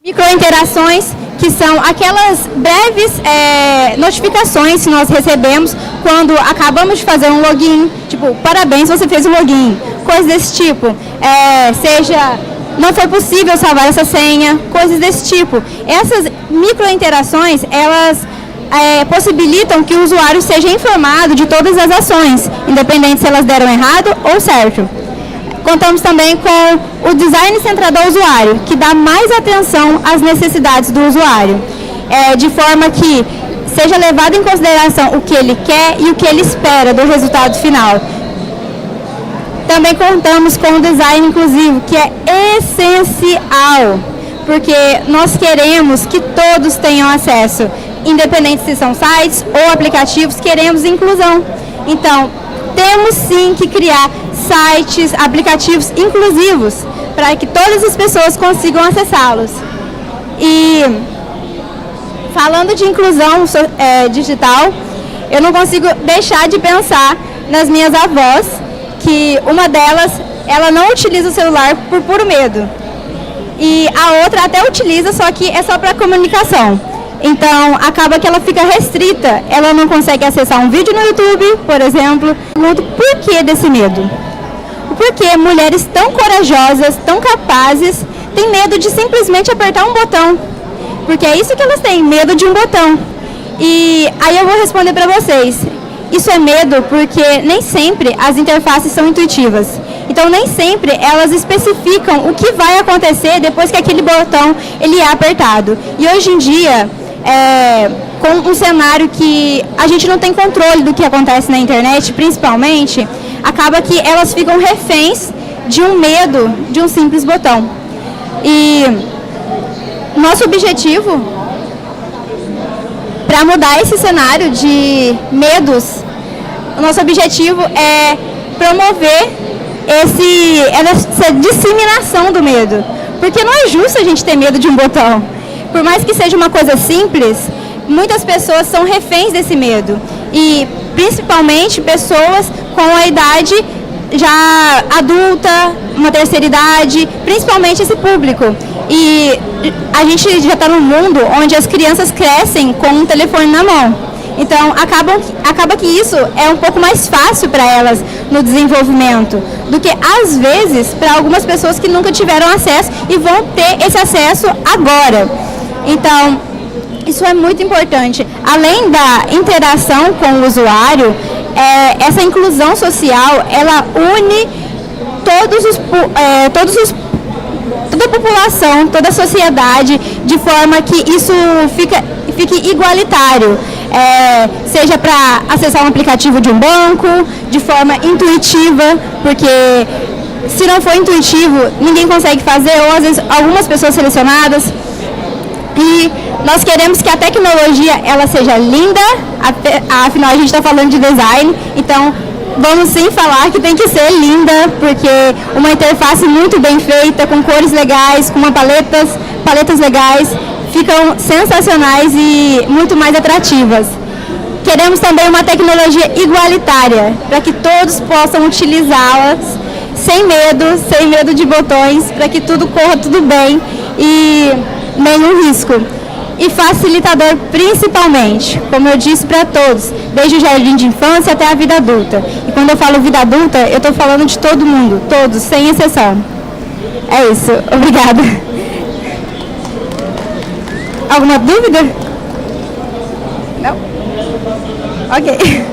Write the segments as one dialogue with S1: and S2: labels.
S1: Microinterações, que são aquelas breves notificações que nós recebemos quando acabamos de fazer um login, tipo, parabéns, você fez um login, coisas desse tipo, seja, não foi possível salvar essa senha, coisas desse tipo. Essas microinterações, elas possibilitam que o usuário seja informado de todas as ações, independente se elas deram errado ou certo. Contamos também com o design centrado ao usuário, que dá mais atenção às necessidades do usuário, de forma que seja levado em consideração o que ele quer e o que ele espera do resultado final. Também contamos com o design inclusivo, que é essencial, porque nós queremos que todos tenham acesso, independente se são sites ou aplicativos, queremos inclusão. Então, temos sim que criar sites, aplicativos inclusivos, para que todas as pessoas consigam acessá-los. E falando de inclusão digital, eu não consigo deixar de pensar nas minhas avós, que uma delas, ela não utiliza o celular por puro medo. E a outra até utiliza, só que é só para comunicação. Então, acaba que ela fica restrita, ela não consegue acessar um vídeo no YouTube, por exemplo. Pergunto, por que desse medo? Porque mulheres tão corajosas, tão capazes, têm medo de simplesmente apertar um botão. Porque é isso que elas têm, medo de um botão. E aí eu vou responder para vocês. Isso é medo porque nem sempre as interfaces são intuitivas. Então, nem sempre elas especificam o que vai acontecer depois que aquele botão ele é apertado. E hoje em dia, com um cenário que a gente não tem controle do que acontece na internet, principalmente, acaba que elas ficam reféns de um medo de um simples botão. E nosso objetivo, para mudar esse cenário de medos, o nosso objetivo é promover essa disseminação do medo. Porque não é justo a gente ter medo de um botão. Por mais que seja uma coisa simples, muitas pessoas são reféns desse medo. E principalmente pessoas com a idade já adulta, uma terceira idade, principalmente esse público. E a gente já está num mundo onde as crianças crescem com um telefone na mão. Então, acaba que isso é um pouco mais fácil para elas no desenvolvimento do que, às vezes, para algumas pessoas que nunca tiveram acesso e vão ter esse acesso agora. Então, isso é muito importante. Além da interação com o usuário, essa inclusão social, ela une toda a população, toda a sociedade, de forma que isso fique igualitário. Seja para acessar um aplicativo de um banco, de forma intuitiva, porque se não for intuitivo, ninguém consegue fazer, ou às vezes algumas pessoas selecionadas. E nós queremos que a tecnologia ela seja linda, afinal a gente está falando de design, então vamos sim falar que tem que ser linda, porque uma interface muito bem feita, com cores legais, com paletas legais, ficam sensacionais e muito mais atrativas. Queremos também uma tecnologia igualitária, para que todos possam utilizá-las sem medo de botões, para que tudo corra tudo bem e nenhum risco. E facilitador principalmente, como eu disse para todos, desde o jardim de infância até a vida adulta. E quando eu falo vida adulta, eu estou falando de todo mundo, todos, sem exceção. É isso, obrigada. Alguma dúvida? Não? Ok.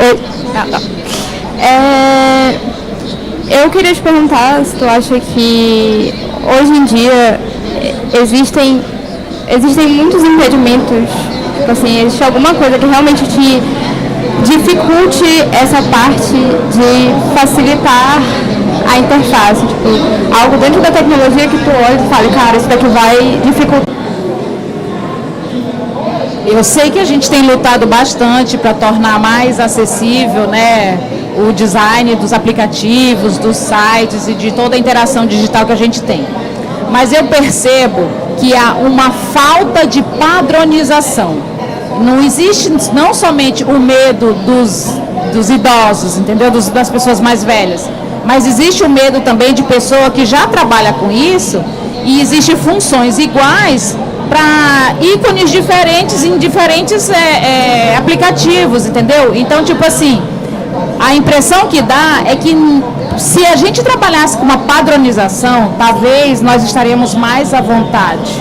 S1: Oi. Eu queria te perguntar se tu acha que hoje em dia existem muitos impedimentos, tipo assim, existe alguma coisa que realmente te dificulte essa parte de facilitar a interface, tipo, algo dentro da tecnologia que tu olha e fala, cara, isso daqui vai dificultar.
S2: Eu sei que a gente tem lutado bastante para tornar mais acessível, né, o design dos aplicativos, dos sites e de toda a interação digital que a gente tem. Mas eu percebo que há uma falta de padronização. Não existe não somente o medo dos idosos, entendeu? Das pessoas mais velhas, mas existe o medo também de pessoa que já trabalha com isso, e existem funções iguais para ícones diferentes em diferentes aplicativos, entendeu? Então, tipo assim, a impressão que dá é que se a gente trabalhasse com uma padronização, talvez nós estaríamos mais à vontade.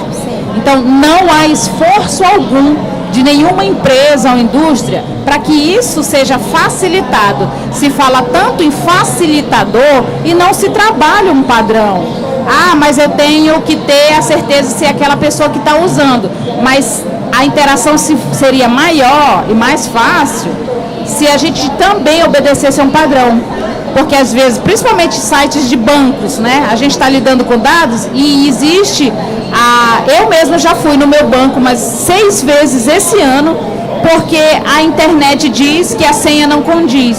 S2: Então, não há esforço algum de nenhuma empresa ou indústria para que isso seja facilitado. Se fala tanto em facilitador e não se trabalha um padrão. Ah, mas eu tenho que ter a certeza se é aquela pessoa que está usando. Mas a interação seria maior e mais fácil se a gente também obedecesse a um padrão. Porque às vezes, principalmente sites de bancos, né? A gente está lidando com dados e existe... eu mesma já fui no meu banco umas 6 vezes esse ano, porque a internet diz que a senha não condiz.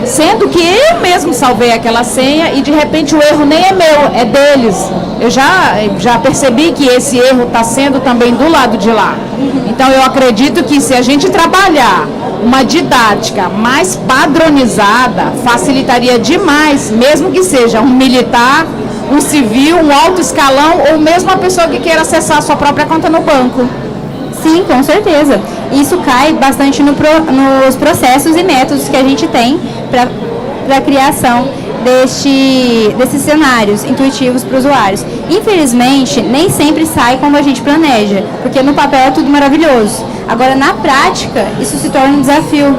S2: Sendo que eu mesmo salvei aquela senha e de repente o erro nem é meu, é deles. Eu já percebi que esse erro está sendo também do lado de lá. Então eu acredito que se a gente trabalhar uma didática mais padronizada, facilitaria demais, mesmo que seja um militar, um civil, um alto escalão ou mesmo uma pessoa que queira acessar a sua própria conta no banco.
S1: Sim, com certeza. Isso cai bastante nos processos e métodos que a gente tem para a criação desses cenários intuitivos para os usuários. Infelizmente, nem sempre sai como a gente planeja, porque no papel é tudo maravilhoso. Agora, na prática, isso se torna um desafio.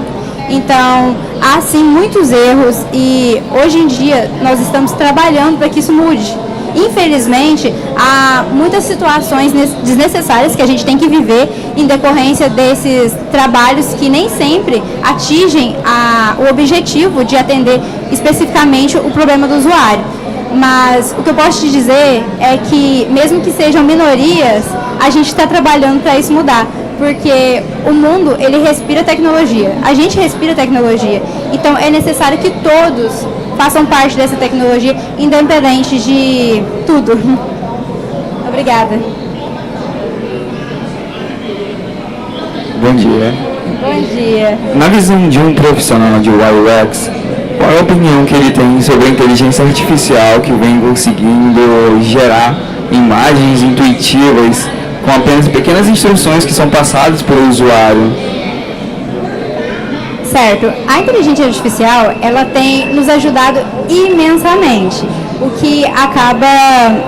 S1: Então, há sim muitos erros e hoje em dia nós estamos trabalhando para que isso mude. Infelizmente, há muitas situações desnecessárias que a gente tem que viver em decorrência desses trabalhos que nem sempre atingem o objetivo de atender especificamente o problema do usuário. Mas o que eu posso te dizer é que, mesmo que sejam minorias, a gente está trabalhando para isso mudar. Porque o mundo, ele respira tecnologia. A gente respira tecnologia. Então, é necessário que todos façam parte dessa tecnologia, independente de tudo. Obrigada.
S3: Bom dia.
S1: Bom dia.
S3: Na visão de um profissional de UX, qual é a opinião que ele tem sobre a inteligência artificial que vem conseguindo gerar imagens intuitivas com apenas pequenas instruções que são passadas pelo usuário?
S1: Certo. A inteligência artificial, ela tem nos ajudado imensamente, o que acaba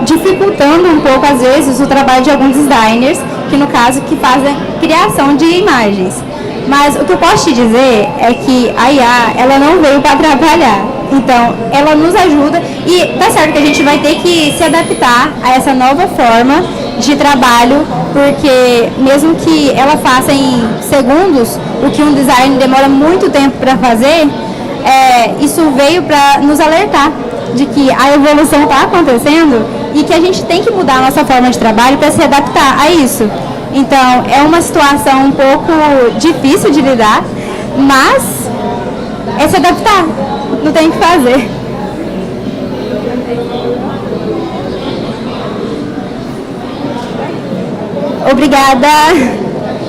S1: dificultando um pouco, às vezes, o trabalho de alguns designers, que no caso, que fazem criação de imagens. Mas o que eu posso te dizer é que a IA, ela não veio para atrapalhar. Então, ela nos ajuda e tá certo que a gente vai ter que se adaptar a essa nova forma de trabalho, porque mesmo que ela faça em segundos o que um design demora muito tempo para fazer, isso veio para nos alertar de que a evolução está acontecendo e que a gente tem que mudar a nossa forma de trabalho para se adaptar a isso. Então, é uma situação um pouco difícil de lidar, mas é se adaptar, não tem o que fazer. Obrigada.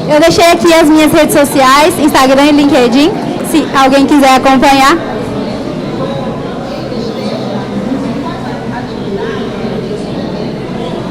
S1: Eu deixei aqui as minhas redes sociais, Instagram e LinkedIn, se alguém quiser acompanhar.